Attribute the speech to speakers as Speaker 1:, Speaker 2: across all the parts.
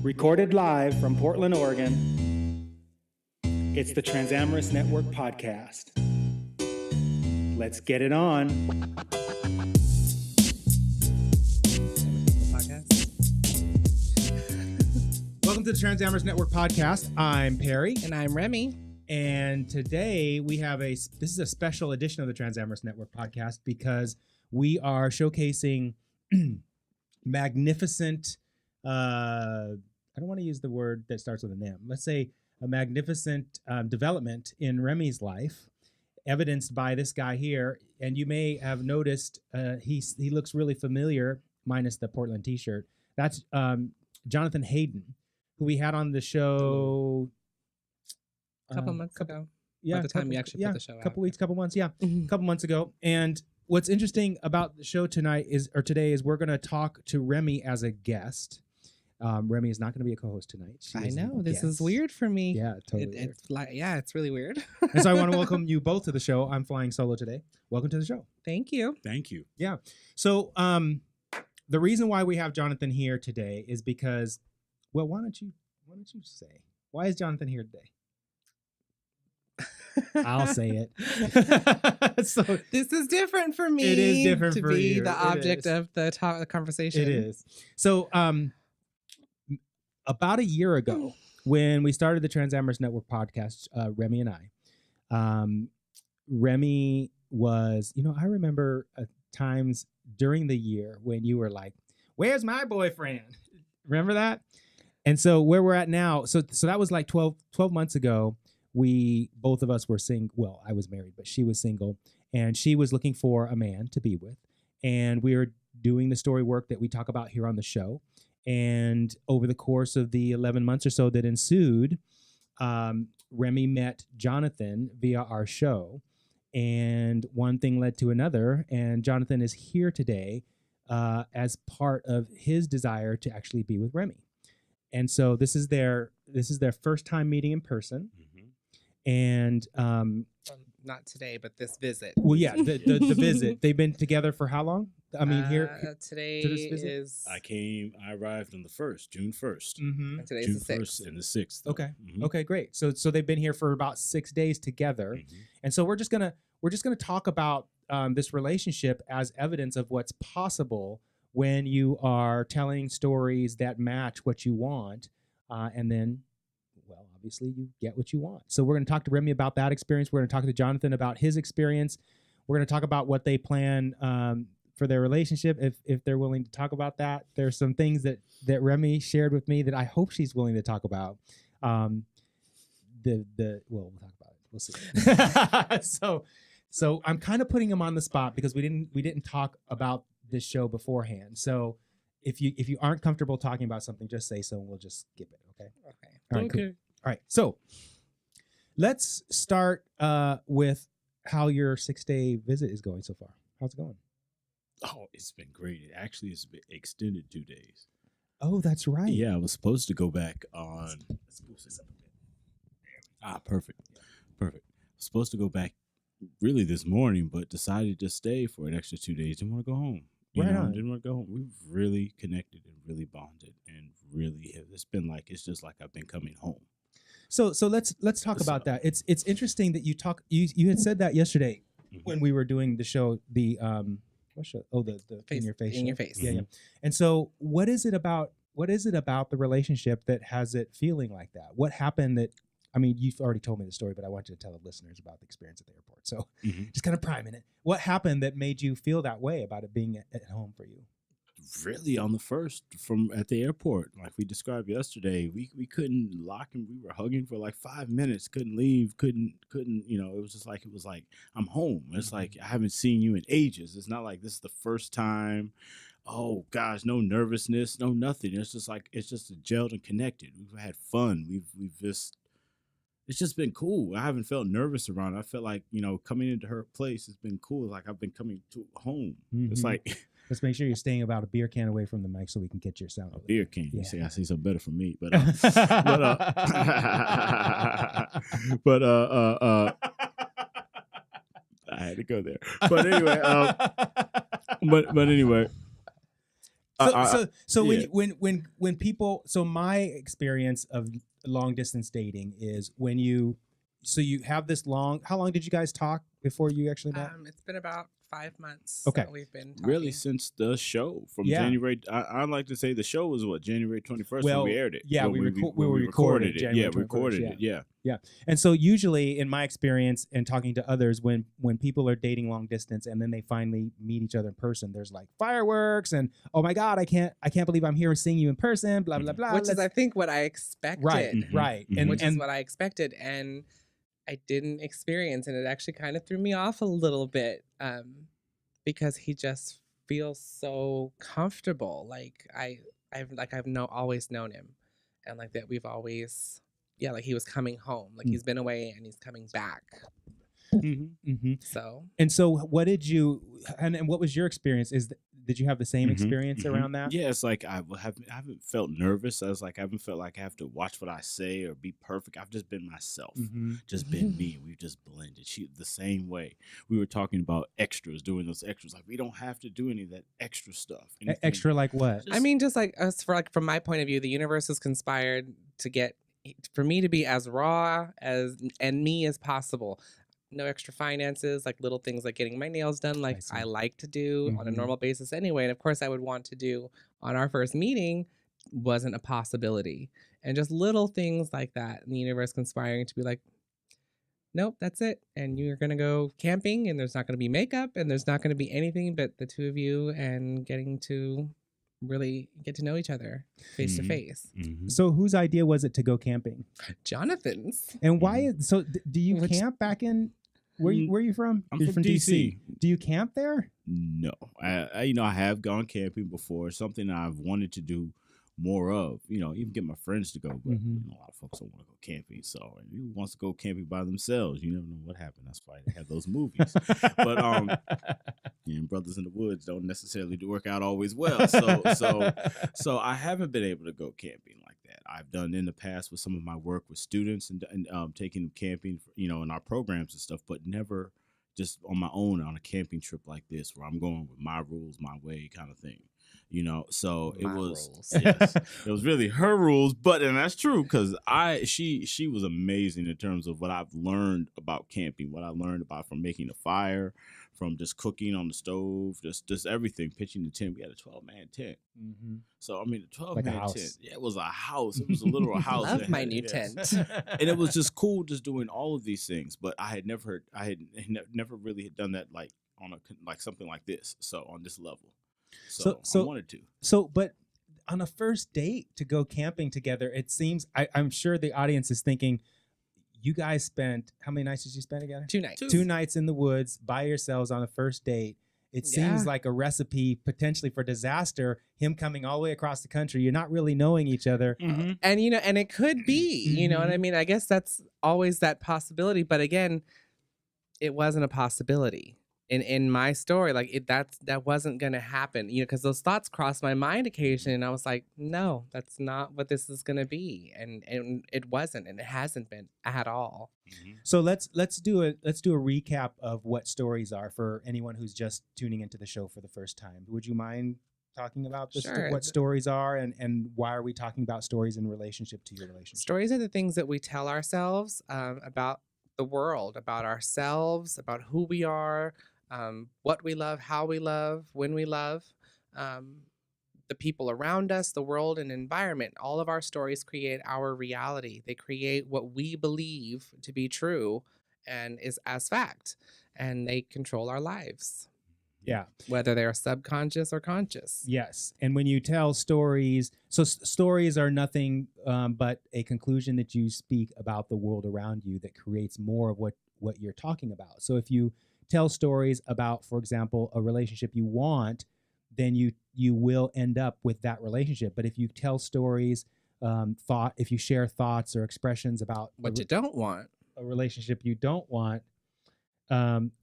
Speaker 1: Recorded live from Portland, Oregon, it's the Transamorous Network podcast. Let's get it on. Welcome to the Transamorous Network podcast. I'm Perry.
Speaker 2: And I'm Remy.
Speaker 1: And today we have this is a special edition of the Transamorous Network podcast because we are showcasing magnificent, I don't want to use the word that starts with an M. Let's say a magnificent development in Remy's life, evidenced by this guy here. And you may have noticed he looks really familiar, minus the Portland t-shirt. That's Jonathan Hayden, who we had on the show
Speaker 2: a couple months ago.
Speaker 1: Yeah,
Speaker 2: by the time we actually put the show out.
Speaker 1: Couple months ago. And what's interesting about the show today is we're going to talk to Remy as a guest. Remy is not going to be a co-host tonight.
Speaker 2: I know this is weird for me.
Speaker 1: Yeah, totally.
Speaker 2: It's really weird.
Speaker 1: And so I want to welcome you both to the show. I'm flying solo today. Welcome to the show.
Speaker 2: Thank you.
Speaker 3: Thank you.
Speaker 1: Yeah. So the reason why we have Jonathan here today is because, well, why don't you say, why is Jonathan here today? I'll say it. So
Speaker 2: this is different for me.
Speaker 1: It is different
Speaker 2: to
Speaker 1: for
Speaker 2: be
Speaker 1: you.
Speaker 2: the object of the conversation.
Speaker 1: It is. So about a year ago, when we started the Transamorous Network podcast, Remy and I, Remy was, I remember times during the year when you were like, "Where's my boyfriend?" Remember that? And so where we're at now, so that was like 12 months ago. Both of us were single. Well, I was married, but she was single, and she was looking for a man to be with. And we were doing the story work that we talk about here on the show. And over the course of the 11 months or so that ensued, Remy met Jonathan via our show, and one thing led to another. And Jonathan is here today as part of his desire to actually be with Remy. And so this is their first time meeting in person. And
Speaker 2: not today, but this visit.
Speaker 1: Well, yeah, the visit. They've been together for how long? I mean,
Speaker 2: today is.
Speaker 3: I arrived on the 1st, June 1st.
Speaker 1: Mm-hmm.
Speaker 2: And today's
Speaker 3: June
Speaker 2: the 6th.
Speaker 3: 1st and the 6th.
Speaker 1: Okay.
Speaker 3: Mm-hmm.
Speaker 1: Okay, great. So they've been here for about 6 days together, and so we're just gonna talk about this relationship as evidence of what's possible when you are telling stories that match what you want, and then. Well, obviously you get what you want. So we're going to talk to Remy about that experience. We're going to talk to Jonathan about his experience. We're going to talk about what they plan for their relationship, if they're willing to talk about that. There's some things that Remy shared with me that I hope she's willing to talk about. We'll talk about it. We'll see. So I'm kind of putting him on the spot because we didn't talk about this show beforehand. So if you aren't comfortable talking about something, just say so and we'll just skip it. Okay. All right, cool. All right, so let's start with how your 6-day visit is going so far. How's it going?
Speaker 3: Oh, it's been great. It actually has been extended 2 days.
Speaker 1: Oh, that's right.
Speaker 3: Yeah, I was supposed to go back on. Perfect. I was supposed to go back really this morning, but decided to stay for an extra 2 days. Didn't want to go home. Didn't want to go home. We've really connected and really bonded, and really it's just like I've been coming home.
Speaker 1: So let's talk about that. It's interesting that you had said that yesterday when we were doing the show, the what show? Oh, the
Speaker 2: face,
Speaker 1: In Your Face.
Speaker 2: In Your Face.
Speaker 1: Yeah. And so what is it about the relationship that has it feeling like that? What happened that, I mean, you've already told me the story, but I want you to tell the listeners about the experience at the airport. So just kind of priming it. What happened that made you feel that way about it being at home for you?
Speaker 3: Really, on the 1st at the airport, like we described yesterday, we couldn't lock him. We were hugging for like 5 minutes, couldn't leave, couldn't, it was like I'm home. It's like I haven't seen you in ages. It's not like this is the first time. Oh gosh, no nervousness, no nothing. It's just gelled and connected. We've had fun. It's just been cool. I haven't felt nervous around her. I felt like, coming into her place has been cool. Like I've been coming to home. It's like,
Speaker 1: let's make sure you're staying about a beer can away from the mic so we can get your sound.
Speaker 3: A beer can. Yeah. I see something better for me, but I had to go there. But anyway,
Speaker 1: So
Speaker 3: yeah.
Speaker 1: when people, so my experience of long distance dating is when you have this long. How long did you guys talk before you actually met?
Speaker 2: It's been about 5 months.
Speaker 1: Okay.
Speaker 2: That we've been talking.
Speaker 3: Really, since the show from January, I like to say the show was what, January 21st when we aired it.
Speaker 1: Yeah,
Speaker 3: we
Speaker 1: recorded it.
Speaker 3: Yeah, we recorded it.
Speaker 1: Yeah. And so usually in my experience and talking to others, when people are dating long distance and then they finally meet each other in person, there's like fireworks and, oh my God, I can't believe I'm here seeing you in person, blah, blah, blah.
Speaker 2: Which is, I think, what I expected.
Speaker 1: Right.
Speaker 2: And which is what I expected. And I didn't experience, and it actually kind of threw me off a little bit because he just feels so comfortable. Like I've always known him, and like that we've always, like he was coming home, like he's been away and he's coming back. So
Speaker 1: what did you and what was your experience? Did you have the same experience around that?
Speaker 3: Yeah, it's like I haven't felt nervous. I haven't felt like I have to watch what I say or be perfect. I've just been myself, just been me. We've just blended. She the same way. We were talking about extras, doing those extras. Like we don't have to do any of that extra stuff.
Speaker 1: Extra like what?
Speaker 2: I mean, just like us, from my point of view, the universe has conspired for me to be as raw and me as possible. No extra finances, like little things like getting my nails done, like I like to do on a normal basis anyway. And of course I would want to do on our first meeting wasn't a possibility. And just little things like that. And the universe conspiring to be like, nope, that's it. And you're going to go camping and there's not going to be makeup and there's not going to be anything but the two of you and getting to really get to know each other face to face.
Speaker 1: So whose idea was it to go camping?
Speaker 2: Jonathan's.
Speaker 1: And why? So do you camp back in? Where are you from?
Speaker 3: You're from DC.
Speaker 1: Do you camp there?
Speaker 3: No, I have gone camping before. Something I've wanted to do more of. Even get my friends to go, but a lot of folks don't want to go camping. So who wants to go camping by themselves? You never know what happened. That's why they have those movies. But Brothers in the Woods don't necessarily work out always well. So I haven't been able to go camping like that. I've done in the past with some of my work with students and taking them camping, in our programs and stuff, but never just on my own on a camping trip like this where I'm going with my rules, my way kind of thing. So it was really her rules, and that's true because she was amazing in terms of what I've learned about camping, what I learned about from making a fire, from just cooking on the stove, just everything, pitching the tent. We had a 12-man tent. So, the 12-man tent, it was a house. It was a literal house.
Speaker 2: I love my new tent.
Speaker 3: And it was just cool just doing all of these things, but I had never really done that like on something like this. So on this level. So I wanted to.
Speaker 1: So, but on a first date to go camping together, it seems, I'm sure the audience is thinking, you guys spent, how many nights did you spend together?
Speaker 2: 2 nights.
Speaker 1: 2 nights in the woods by yourselves on a first date. It seems like a recipe potentially for disaster, him coming all the way across the country. You're not really knowing each other.
Speaker 2: And, and it could be, you know what I mean? I guess that's always that possibility. But again, it wasn't a possibility. In my story, like that wasn't going to happen, because those thoughts crossed my mind occasionally, and I was like, no, that's not what this is going to be, and it wasn't, and it hasn't been at all.
Speaker 1: So let's do a recap of what stories are for anyone who's just tuning into the show for the first time. Would you mind talking about what stories are and why are we talking about stories in relationship to your relationship?
Speaker 2: Stories are the things that we tell ourselves about the world, about ourselves, about who we are. What we love, how we love, when we love, the people around us, the world and environment. All of our stories create our reality. They create what we believe to be true and is as fact, and they control our lives.
Speaker 1: Yeah.
Speaker 2: Whether they're subconscious or conscious.
Speaker 1: Yes. And when you tell stories, so stories are nothing but a conclusion that you speak about the world around you that creates more of what you're talking about. So if you tell stories about, for example, a relationship you want, then you will end up with that relationship. But if you tell stories, if you share thoughts or expressions about
Speaker 2: what you don't want,
Speaker 1: a relationship you don't want,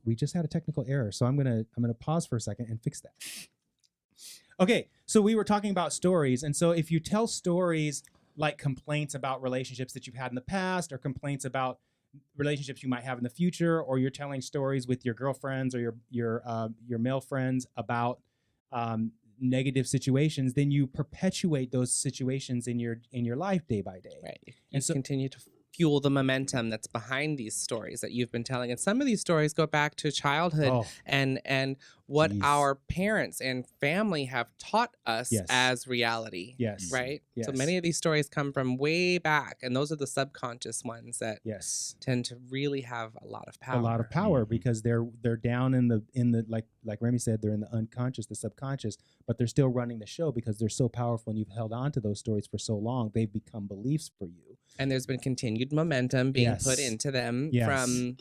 Speaker 1: we just had a technical error. So I'm gonna pause for a second and fix that. Okay, so we were talking about stories, and so if you tell stories like complaints about relationships that you've had in the past, or complaints about relationships you might have in the future, or you're telling stories with your girlfriends or your male friends about negative situations, then you perpetuate those situations in your life day by day.
Speaker 2: Right. You
Speaker 1: And so
Speaker 2: continue to fuel the momentum that's behind these stories that you've been telling. And some of these stories go back to childhood
Speaker 1: oh,
Speaker 2: and what
Speaker 1: geez.
Speaker 2: our parents and family have taught us
Speaker 1: Yes.
Speaker 2: as reality.
Speaker 1: Yes.
Speaker 2: Right? So
Speaker 1: Yes.
Speaker 2: many of these stories come from way back, and those are the subconscious ones that
Speaker 1: Yes.
Speaker 2: tend to really have a lot of power.
Speaker 1: A lot of power because they're down in the like Remy said, they're in the unconscious, the subconscious, but they're still running the show because they're so powerful and you've held on to those stories for so long, they've become beliefs for you.
Speaker 2: And there's been continued momentum being
Speaker 1: Yes.
Speaker 2: put into them
Speaker 1: Yes.
Speaker 2: from,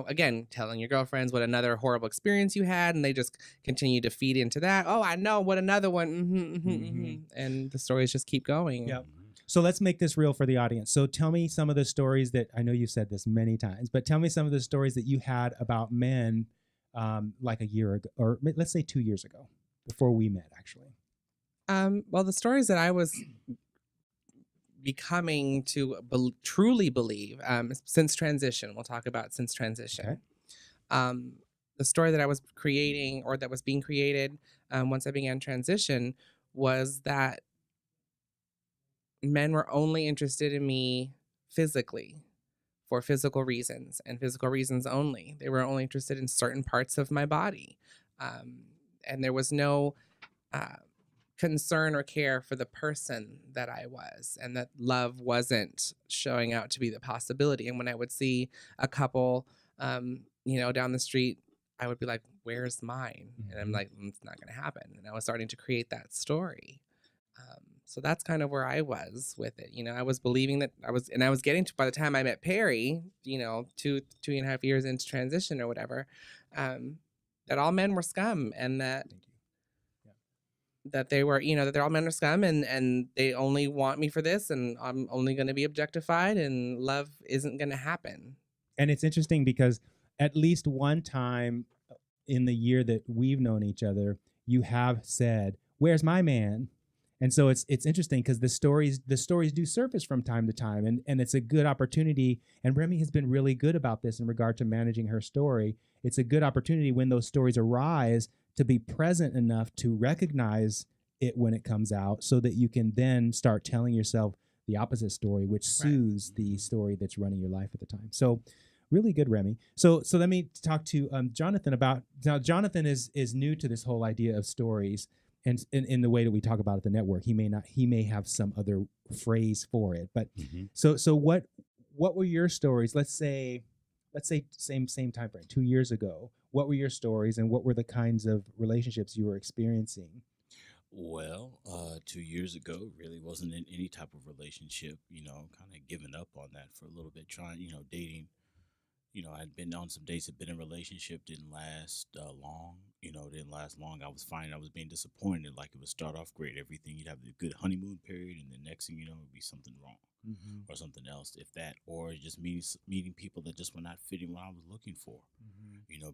Speaker 2: again, telling your girlfriends what another horrible experience you had, and they just continue to feed into that. Oh, I know what another one, and the stories just keep going.
Speaker 1: Yep. So let's make this real for the audience. So tell me some of the stories that, I know you've said this many times, but tell me some of the stories that you had about men like a year ago, or let's say 2 years ago, before we met, actually.
Speaker 2: Well, the stories that I was becoming to truly believe since transition, we'll talk about since transition.
Speaker 1: Okay.
Speaker 2: The story that I was creating, or that was being created once I began transition, was that men were only interested in me physically, for physical reasons and physical reasons only. They were only interested in certain parts of my body. And there was no concern or care for the person that I was, and that love wasn't showing out to be the possibility. And when I would see a couple, down the street, I would be like, where's mine? And I'm like, it's not going to happen. And I was starting to create that story. So that's kind of where I was with it. I was believing that I was getting to, by the time I met Perry, 2.5 years into transition or whatever, that all men were scum, and that they were, that they're all men are scum, and they only want me for this, and I'm only going to be objectified, and love isn't going to happen.
Speaker 1: And it's interesting because at least one time in the year that we've known each other, you have said, "Where's my man?" And so it's interesting because the stories do surface from time to time, and it's a good opportunity. And Remy has been really good about this in regard to managing her story. It's a good opportunity when those stories arise to be present enough to recognize it when it comes out, so that you can then start telling yourself the opposite story, which soothes the story that's running your life at the time. So really good, Remy. So let me talk to Jonathan about, now Jonathan is new to this whole idea of stories. And in the way that we talk about it at the network, he may have some other phrase for it. But so what were your stories? Let's say same time frame, 2 years ago. What were your stories, and what were the kinds of relationships you were experiencing?
Speaker 3: Well, 2 years ago, really wasn't in any type of relationship. Kind of giving up on that for a little bit. Trying, dating. I'd been on some dates, had been in a relationship, didn't last long. Didn't last long. I was finding I was being disappointed. Like, it would start off great, everything. You'd have a good honeymoon period, and the next thing you know, it would be something wrong or something else, if that, or just meeting people that just were not fitting what I was looking for.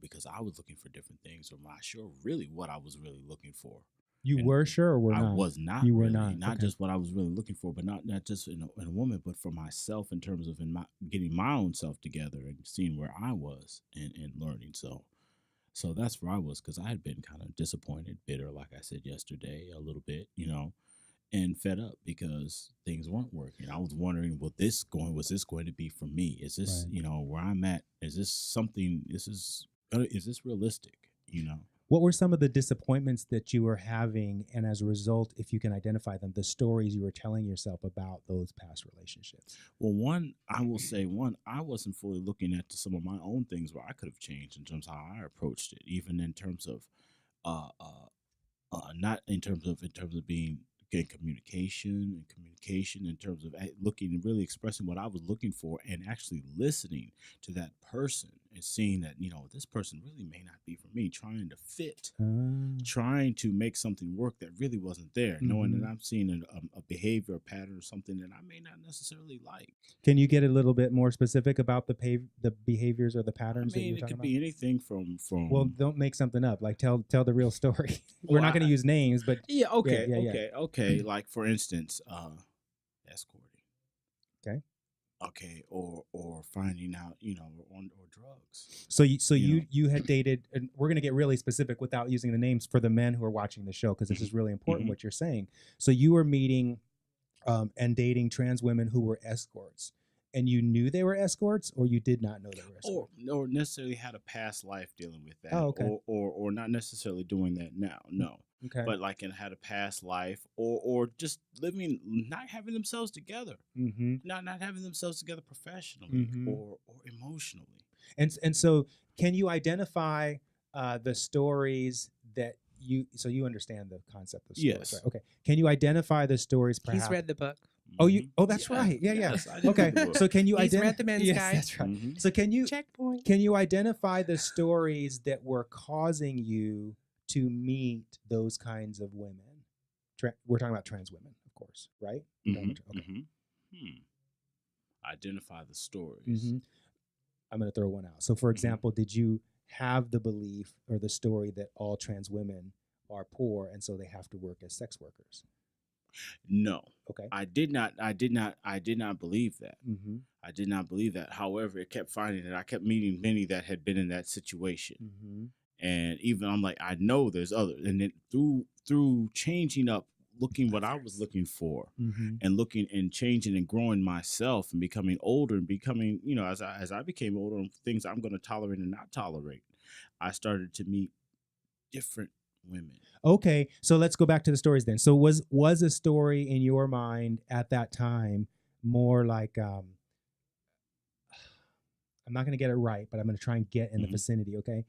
Speaker 3: Because I was looking for different things, or not sure really what I was really looking for.
Speaker 1: You were sure, or were not?
Speaker 3: I was not.
Speaker 1: You were
Speaker 3: really,
Speaker 1: not. Okay.
Speaker 3: Just what I was really looking for, but not just in a woman, but for myself, in terms of getting my own self together and seeing where I was and learning. So that's where I was, because I had been kind of disappointed, bitter, like I said yesterday, a little bit, and fed up because things weren't working. I was wondering, was this going to be for me? Is this, where I'm at? Is this something? Is this realistic?
Speaker 1: What were some of the disappointments that you were having, and as a result, if you can identify them, the stories you were telling yourself about those past relationships?
Speaker 3: Well, I will say, I wasn't fully looking at some of my own things where I could have changed in terms of how I approached it, even in terms of, not in terms of being getting communication, in terms of looking and really expressing what I was looking for, and actually listening to that person and seeing that, this person really may not be for me, trying to fit, trying to make something work that really wasn't there, knowing that I'm seeing a behavior, a pattern, or something that I may not necessarily like.
Speaker 1: Can you get a little bit more specific about the behaviors or the patterns?
Speaker 3: It could be anything from.
Speaker 1: Well, don't make something up. Like, tell the real story. We're not going to use names, but
Speaker 3: okay. Like, for instance, escorting.
Speaker 1: Okay.
Speaker 3: Okay, or finding out, or drugs.
Speaker 1: So
Speaker 3: You know.
Speaker 1: you had dated, and we're going to get really specific without using the names for the men who are watching the show, because this
Speaker 3: Mhm.
Speaker 1: is really important
Speaker 3: Mhm.
Speaker 1: what you're saying. So you were meeting and dating trans women who were escorts, and you knew they were escorts, or you did not know they were escorts?
Speaker 3: Or necessarily had a past life dealing with that,
Speaker 1: Oh, okay.
Speaker 3: or not necessarily doing that now. No,
Speaker 1: Okay.
Speaker 3: but like and had a past life, or just living, not having themselves together,
Speaker 1: Mm-hmm.
Speaker 3: not having themselves together professionally
Speaker 1: Mhm.
Speaker 3: or emotionally.
Speaker 1: And so, can you identify the stories that you understand the concept of stories,
Speaker 3: Yes.
Speaker 1: right? Okay. Can you identify the stories? Perhaps
Speaker 2: He's read the book.
Speaker 1: Oh, you.
Speaker 3: Mhm.
Speaker 1: Oh, that's
Speaker 3: Yeah,
Speaker 1: right. Yeah,
Speaker 3: yes,
Speaker 1: yeah.
Speaker 3: I did
Speaker 1: Okay.
Speaker 3: read the book.
Speaker 1: So can you
Speaker 2: He's
Speaker 1: identify?
Speaker 2: read the men's
Speaker 1: Yes,
Speaker 2: guide.
Speaker 1: that's right.
Speaker 3: Mhm.
Speaker 1: So
Speaker 2: Checkpoint.
Speaker 1: can you identify the stories that were causing you to meet those kinds of women? We're talking about trans women, of course, right? We're talking about okay.
Speaker 3: Identify the stories.
Speaker 1: Mm-hmm. I'm going to throw one out. So, for example, did you have the belief or the story that all trans women are poor and so they have to work as sex workers?
Speaker 3: No.
Speaker 1: Okay.
Speaker 3: I did not believe that.
Speaker 1: Mm-hmm.
Speaker 3: I did not believe that. However, it kept finding that I kept meeting many that had been in that situation.
Speaker 1: Mm-hmm.
Speaker 3: And even I'm like, I know there's others. And then through changing up, looking what I was looking for,
Speaker 1: Mm-hmm.
Speaker 3: and looking and changing and growing myself and becoming older and becoming, as I became older, and things I'm going to tolerate and not tolerate, I started to meet different women.
Speaker 1: Okay, so let's go back to the stories then. So was a story in your mind at that time more like I'm not going to get it right, but I'm going to try and get in the
Speaker 3: Mhm.
Speaker 1: vicinity, okay?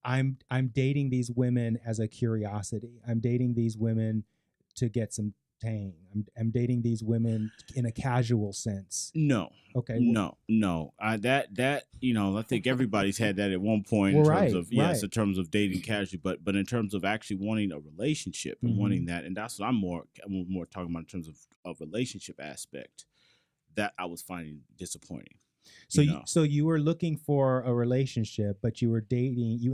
Speaker 1: I'm dating these women as a curiosity. I'm dating these women to get some tang. I'm dating these women in a casual sense.
Speaker 3: No.
Speaker 1: Okay.
Speaker 3: No. That I think everybody's had that at one point
Speaker 1: Well,
Speaker 3: in terms
Speaker 1: right,
Speaker 3: of yes,
Speaker 1: right.
Speaker 3: in terms of dating casually, but in terms of actually wanting a relationship and
Speaker 1: Mhm.
Speaker 3: wanting that, and that's what I'm more talking about in terms of a relationship aspect, that I was finding disappointing.
Speaker 1: So you were looking for a relationship, but you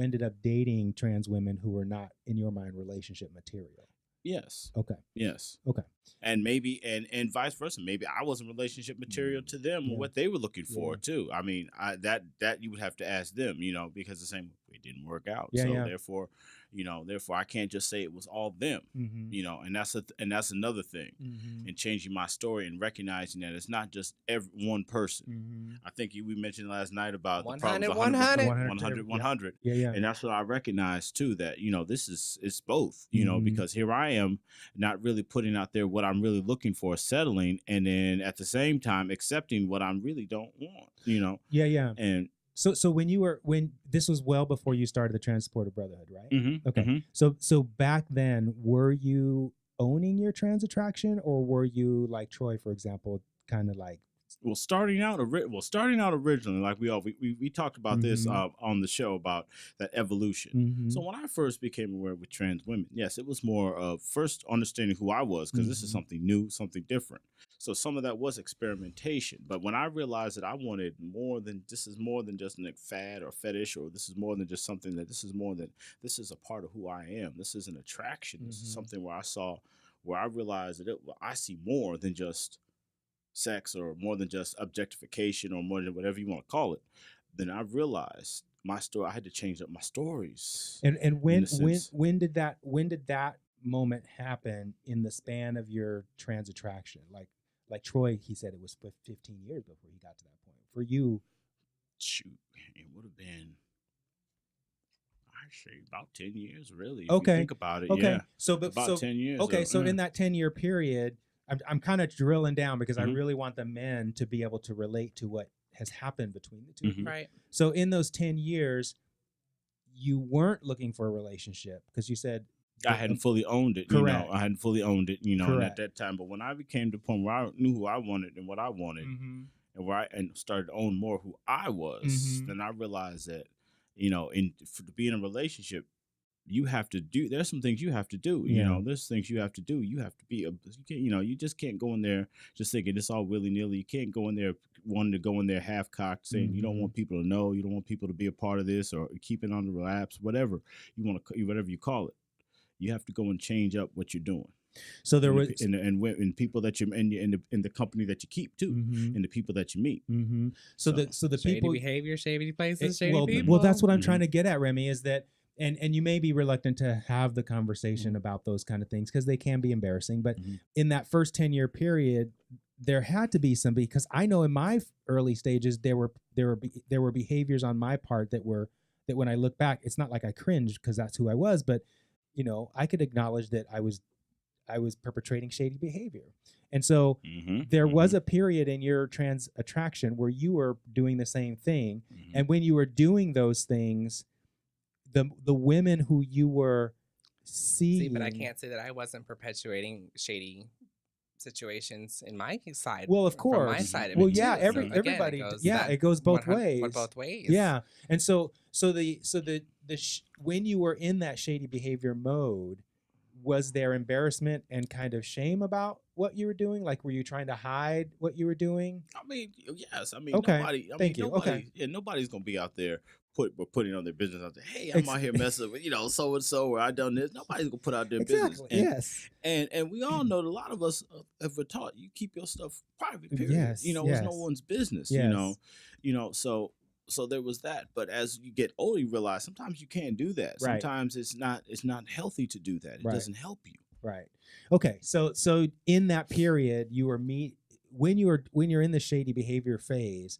Speaker 1: ended up dating trans women who were not, in your mind, relationship material.
Speaker 3: Yes.
Speaker 1: Okay.
Speaker 3: Yes.
Speaker 1: Okay.
Speaker 3: And maybe and vice versa. Maybe I wasn't relationship material to them or
Speaker 1: Yeah.
Speaker 3: what they were looking for
Speaker 1: Yeah.
Speaker 3: too. I mean, that you would have to ask them, because the same it didn't work out.
Speaker 1: Yeah,
Speaker 3: So
Speaker 1: yeah.
Speaker 3: therefore I can't just say it was all them.
Speaker 1: Mm-hmm.
Speaker 3: And that's another thing.
Speaker 1: Mm-hmm.
Speaker 3: And changing my story and recognizing that it's not just one person.
Speaker 1: Mm-hmm.
Speaker 3: I think we mentioned last night about
Speaker 2: 100,
Speaker 3: the
Speaker 2: 100.
Speaker 3: 100.
Speaker 1: Yeah, yeah.
Speaker 3: And that's what I recognized too, that, it's both,
Speaker 1: Mhm.
Speaker 3: because here I am not really putting out there what I'm really looking for, settling, and then at the same time accepting what I really don't want,
Speaker 1: Yeah, yeah.
Speaker 3: And
Speaker 1: So when this was well before you started the Transporter Brotherhood, right?
Speaker 3: mm-hmm,
Speaker 1: Okay.
Speaker 3: mm-hmm.
Speaker 1: So back then, were you owning your trans attraction, or were you like Troy, for example, kind of like
Speaker 3: starting out originally, like we talked about this on the show about that evolution.
Speaker 1: Mhm.
Speaker 3: So when I first became aware with trans women, yes, it was more of first understanding who I was, because this is something new, something different. So some of that was experimentation. But when I realized that I wanted this is more than just a fad or fetish, or this is more than just something that this is a part of who I am. This is an attraction. This is something where I realized that I see more than just sex, or more than just objectification, or more than whatever you want to call it. Then I realized I had to change up my stories.
Speaker 1: And when did that moment happen in the span of your trans attraction? Like Troy, he said it was 15 years before he got to that point. For you,
Speaker 3: shoot, it would have been, I'd say, about 10 years, really. If
Speaker 1: okay,
Speaker 3: you think about it,
Speaker 1: okay.
Speaker 3: yeah.
Speaker 1: So
Speaker 3: about 10 years.
Speaker 1: Okay, so in that 10-year period, I'm kind of drilling down because I
Speaker 3: Mhm.
Speaker 1: really want the men to be able to relate to what has happened between the two of you.
Speaker 2: Right.
Speaker 1: So in those 10 years, you weren't looking for a relationship because you said
Speaker 3: I hadn't fully owned it.
Speaker 1: Correct.
Speaker 3: I hadn't fully owned it, and
Speaker 1: Correct.
Speaker 3: at that time. But when I became to the point where I knew who I wanted and what I wanted, and where I started to own more who I was, then I realized that, to be in a relationship, you have to do. There's some things you have to do.
Speaker 1: Yeah.
Speaker 3: There's things you have to do. You have to be. You can't. You just can't go in there just thinking it's all willy nilly. You can't go in there wanting to go in there half cocked, saying you don't want people to know. You don't want people to be a part of this, or keep it on the relapse. Whatever you want to, whatever you call it. You have to go and change up what you're doing.
Speaker 1: So there was
Speaker 3: and people that you in the company that you keep too, and the people that you meet.
Speaker 1: So the
Speaker 2: shady
Speaker 1: people
Speaker 2: behavior, shady places, shady people.
Speaker 1: Well, that's what I'm trying to get at, Remy, is that and you may be reluctant to have the conversation about those kind of things because they can be embarrassing. But in that first 10-year period, there had to be somebody, because I know in my early stages there were behaviors on my part that when I look back, it's not like I cringed because that's who I was, but I could acknowledge that I was perpetrating shady behavior. And so there was a period in your trans attraction where you were doing the same thing. And when you were doing those things, the women who you were seeing.
Speaker 2: See, but I can't say that I wasn't perpetuating shady situations in my side.
Speaker 1: Well, of course.
Speaker 2: From my side of
Speaker 1: well,
Speaker 2: it
Speaker 1: yeah,
Speaker 2: too.
Speaker 1: everybody. It goes both ways.
Speaker 2: Both ways.
Speaker 1: Yeah, and so when you were in that shady behavior mode, was there embarrassment and kind of shame about what you were doing? Like, were you trying to hide what you were doing?
Speaker 3: I mean, yes. I mean,
Speaker 1: okay.
Speaker 3: Thank you. Nobody's gonna be out there putting on their business out there. Hey, I'm out here messing with so and so, or I done this. Nobody's gonna put out their business.
Speaker 1: Yes.
Speaker 3: And we all know that a lot of us have been taught you keep your stuff private. Period.
Speaker 1: Yes.
Speaker 3: It's no one's business.
Speaker 1: Yes.
Speaker 3: So there was that. But as you get older, you realize sometimes you can't do that.
Speaker 1: Right.
Speaker 3: Sometimes it's not healthy to do that. It doesn't help you.
Speaker 1: Right. Okay. So in that period, you were when you're in the shady behavior phase,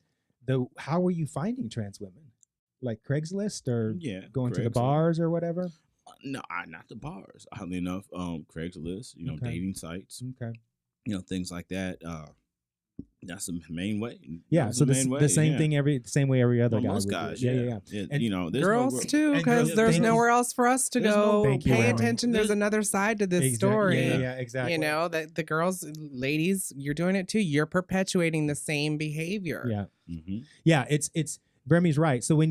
Speaker 1: how were you finding trans women? Like Craigslist or going to the bars or whatever?
Speaker 3: No, not the bars. Oddly enough, Craigslist, dating sites, things like that. That's the main way.
Speaker 1: Yeah, so the same thing same way every other guy.
Speaker 3: Most guys, yeah. And
Speaker 2: girls too, because there's nowhere else for us to go. Pay attention. There's another side to this story.
Speaker 1: Yeah, exactly.
Speaker 2: That the girls, ladies, you're doing it too. You're perpetuating the same behavior.
Speaker 1: Yeah, yeah. It's Remy's right. So
Speaker 2: as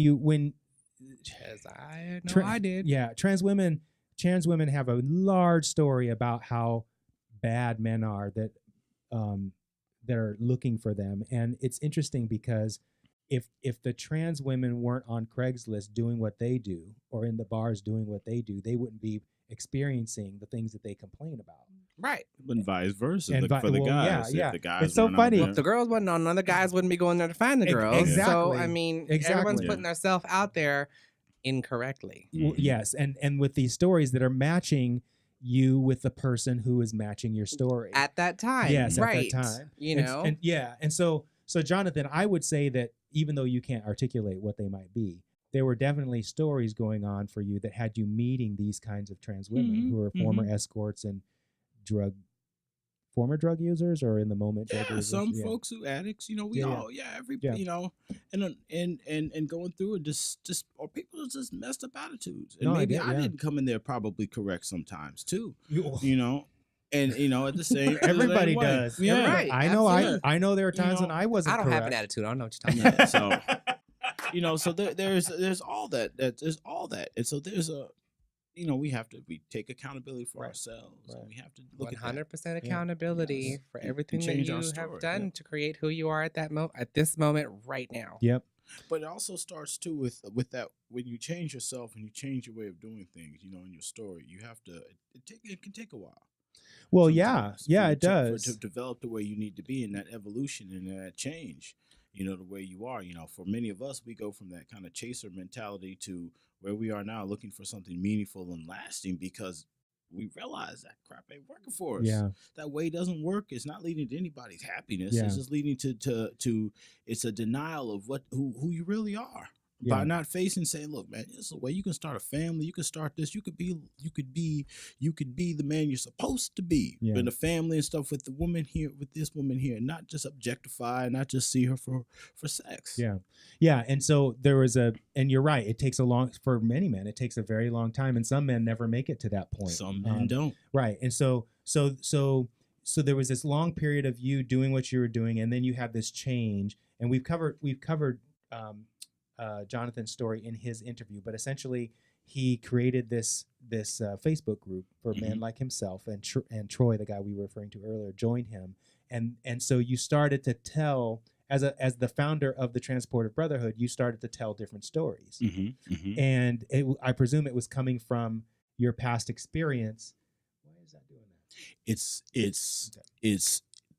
Speaker 2: I know, I did.
Speaker 1: Yeah, trans women have a large story about how bad men are that are looking for them. And it's interesting because if the trans women weren't on Craigslist doing what they do, or in the bars doing what they do, they wouldn't be experiencing the things that they complain about.
Speaker 2: Right.
Speaker 3: And vice versa for the guys.
Speaker 1: Yeah.
Speaker 3: The guys
Speaker 1: it's so funny.
Speaker 2: If the girls wasn't on, other guys wouldn't be going there to find the girls.
Speaker 1: Exactly.
Speaker 2: So, I mean, everyone's putting themselves out there incorrectly.
Speaker 1: Well, yes. And with these stories that are matching you with the person who is matching your story.
Speaker 2: At that time.
Speaker 1: Yes,
Speaker 2: right.
Speaker 1: At that time. And so Jonathan, I would say that even though you can't articulate what they might be, there were definitely stories going on for you that had you meeting these kinds of trans women who are former escorts and former drug users, or in the moment drug users.
Speaker 3: Some folks who addicts, and going through it, just or people with just messed up attitudes. And maybe I didn't come in there probably correct sometimes too. And at the same
Speaker 1: everybody
Speaker 3: way.
Speaker 1: does.
Speaker 2: Yeah, right.
Speaker 1: I know there are times when I wasn't
Speaker 2: I don't
Speaker 1: correct.
Speaker 2: have an attitude. I don't know what you're talking about.
Speaker 3: So there's all that. There's all that. And so there's we take accountability for ourselves.
Speaker 1: Right.
Speaker 3: And we have to look
Speaker 2: 100% accountability for everything that
Speaker 3: change
Speaker 2: you
Speaker 3: our
Speaker 2: have
Speaker 3: story,
Speaker 2: done to create who you are at this moment right now.
Speaker 1: Yep.
Speaker 3: But it also starts too with that when you change yourself and you change your way of doing things, in your story, you have to. It can take a while.
Speaker 1: Well,
Speaker 3: sometimes
Speaker 1: it does
Speaker 3: to develop the way you need to be in that evolution and that change. The way you are. For many of us, we go from that kind of chaser mentality to where we are now, looking for something meaningful and lasting because we realize that crap ain't working for us.
Speaker 1: Yeah.
Speaker 3: That way doesn't work. It's not leading to anybody's happiness.
Speaker 1: Yeah.
Speaker 3: It's just leading to it's a denial of who you really are. By not facing, saying, "Look, man, this is a way you can start a family. You can start this. You could be the man you're supposed to be in a family and stuff with the woman here, with this woman here, not just objectify, not just see her for sex."
Speaker 1: Yeah. And so there was and you're right. It takes for many men, it takes a very long time, and some men never make it to that point.
Speaker 3: Some men don't.
Speaker 1: Right. And so there was this long period of you doing what you were doing, and then you have this change. And we've covered Jonathan's story in his interview, but essentially he created this Facebook group for men like himself, and Troy, the guy we were referring to earlier, joined him, and so you started to tell, as the founder of the Transportive Brotherhood, you started to tell different stories, and I presume it was coming from your past experience. Why is that doing that?
Speaker 3: it's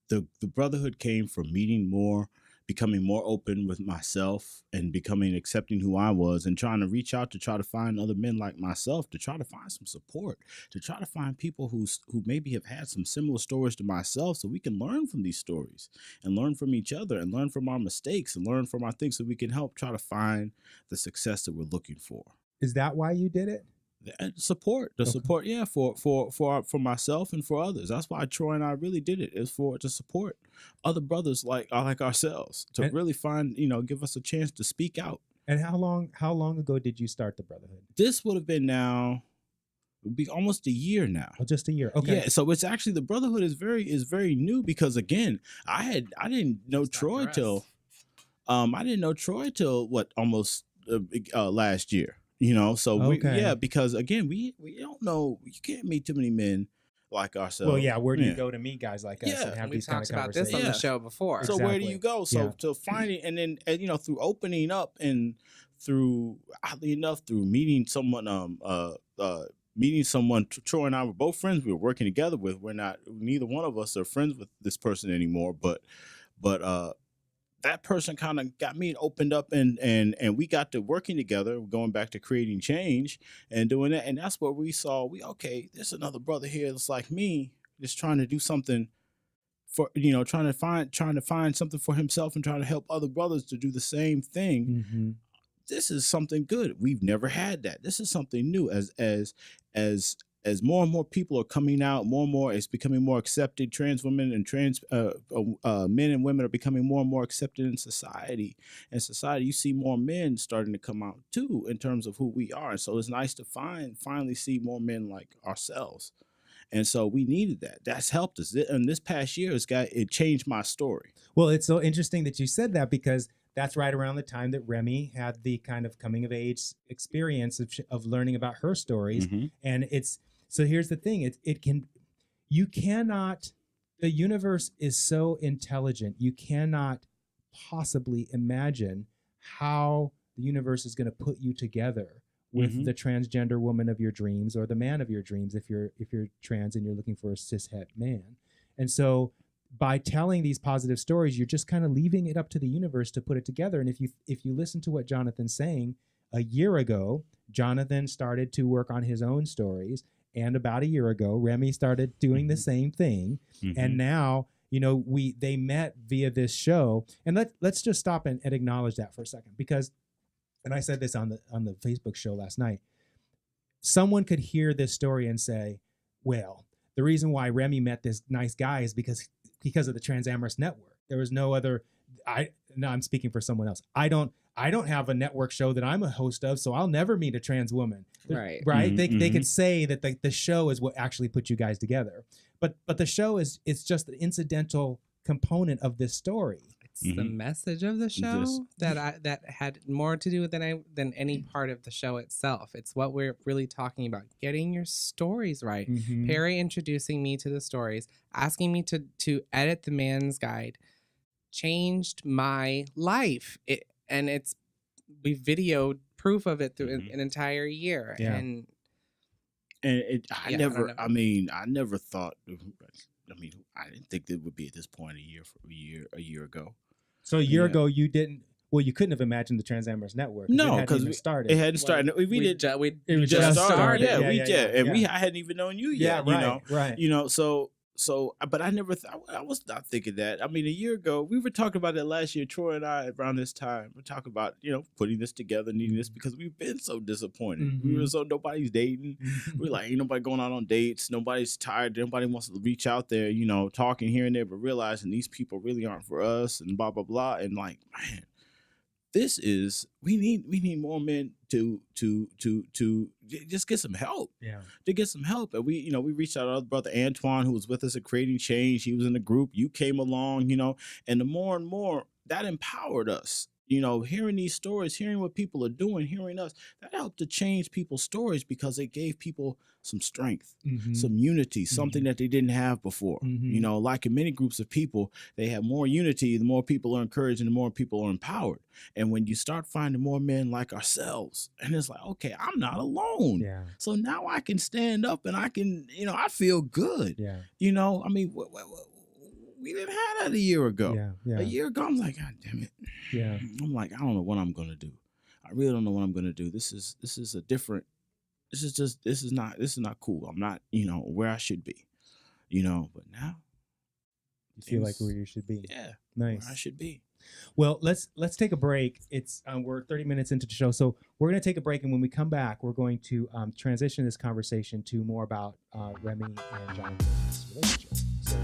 Speaker 3: the Brotherhood came from meeting more, becoming more open with myself, and becoming accepting who I was, and trying to reach out to try to find other men like myself, to try to find some support, to try to find people who maybe have had some similar stories to myself, so we can learn from these stories and learn from each other and learn from our mistakes and learn from our things, so we can help try to find the success that we're looking for.
Speaker 1: Is that why you did it?
Speaker 3: Support, yeah, for myself and for others. That's why Troy and I really did it, is to support other brothers like ourselves, to really find, give us a chance to speak out.
Speaker 1: And how long ago did you start the Brotherhood?
Speaker 3: This would have been it would be almost a year now.
Speaker 1: Oh, just a year. Okay.
Speaker 3: Yeah, so it's actually, the Brotherhood is very new, because again, I didn't know Troy till what, almost last year. So because again, we don't know, you can't meet too many men like ourselves.
Speaker 1: Well, yeah, where do you go to meet guys like us and have
Speaker 2: we
Speaker 1: these kind
Speaker 2: talked
Speaker 1: of
Speaker 2: about this
Speaker 1: conversations?
Speaker 2: on the show before.
Speaker 3: So where do you go? So to finding, and then through opening up, and through, oddly enough, through meeting someone, Troy and I were both friends we were working together with. Neither one of us are friends with this person anymore, but that person kind of got me opened up, and we got to working together, going back to creating change and doing that. And that's where we saw, there's another brother here that's like me, just trying to do something for, trying to find something for himself, and trying to help other brothers to do the same thing. Mm-hmm. This is something good. We've never had that. This is something new. As more and more people are coming out, more and more it's becoming more accepted. Trans women and trans men and women are becoming more and more accepted in society. In society, you see more men starting to come out too, in terms of who we are. And so it's nice to finally see more men like ourselves. And so we needed that. That's helped us. And this past year, it changed my story.
Speaker 1: Well, it's so interesting that you said that, because that's right around the time that Remy had the kind of coming of age experience of learning about her stories. Mm-hmm. And so here's the thing. The universe is so intelligent. You cannot possibly imagine how the universe is going to put you together with mm-hmm. the transgender woman of your dreams, or the man of your dreams, if you're trans and you're looking for a cishet man. And so by telling these positive stories, you're just kind of leaving it up to the universe to put it together. And if you listen to what Jonathan's saying, a year ago, Jonathan started to work on his own stories. And about a year ago, Remy started doing mm-hmm. the same thing. Mm-hmm. And now, they met via this show. And let's just stop and acknowledge that for a second, because, and I said this on the Facebook show last night, someone could hear this story and say, well, the reason why Remy met this nice guy is because of the Transamorous network. There was no other. I'm speaking for someone else. I don't have a network show that I'm a host of, so I'll never meet a trans woman.
Speaker 2: Right.
Speaker 1: Right. Mm-hmm. They could say that the show is what actually put you guys together, but the show it's just an incidental component of this story.
Speaker 2: It's mm-hmm. the message of the show that had more to do than any part of the show itself. It's what we're really talking about: getting your stories right. Mm-hmm. Perry introducing me to the stories, asking me to edit the man's guide, changed my life. We videoed proof of it through mm-hmm. an entire year. Yeah.
Speaker 3: I never thought. I didn't think it would be at this point a year ago.
Speaker 1: So a year ago, you didn't. Well, you couldn't have imagined the Transamorous network.
Speaker 3: No, because it hadn't started. We just started. I hadn't even known you yet. Right. So, but I was not thinking that. I mean, a year ago, we were talking about that last year, Troy and I, around this time. We're talking about, putting this together, needing this, because we've been so disappointed. Mm-hmm. Nobody's dating. We're like, ain't nobody going out on dates. Nobody's tired. Nobody wants to reach out there, talking here and there, but realizing these people really aren't for us, and blah, blah, blah. And like, man, we need more men to just get some help. Yeah. To get some help. And we reached out to our brother Antoine, who was with us at Creating Change. He was in the group. You came along, and the more and more that empowered us. You know, hearing these stories, hearing what people are doing, hearing us, that helped to change people's stories because it gave people some strength, some unity, something that they didn't have before. You know, like in many groups of people, they have more unity, the more people are encouraged and the more people are empowered. And when you start finding more men like ourselves, and it's like, okay, I'm not alone.
Speaker 1: Yeah.
Speaker 3: So now I can stand up and I can, you know, I feel good.
Speaker 1: Yeah.
Speaker 3: You know, I mean, we didn't have that a year ago.
Speaker 1: Yeah.
Speaker 3: A year ago, I'm like, God damn it.
Speaker 1: Yeah.
Speaker 3: I'm like, I don't know what I'm gonna do. I really don't know what I'm gonna do. This is a different. This is not cool. I'm not, you know, where I should be. You know, but now
Speaker 1: you feel like where you should be.
Speaker 3: Yeah,
Speaker 1: nice.
Speaker 3: Where I should be.
Speaker 1: Well, let's take a break. It's we're 30 minutes into the show, so we're going to take a break, and when we come back, we're going to transition this conversation to more about Remy and Jonathan's relationship. So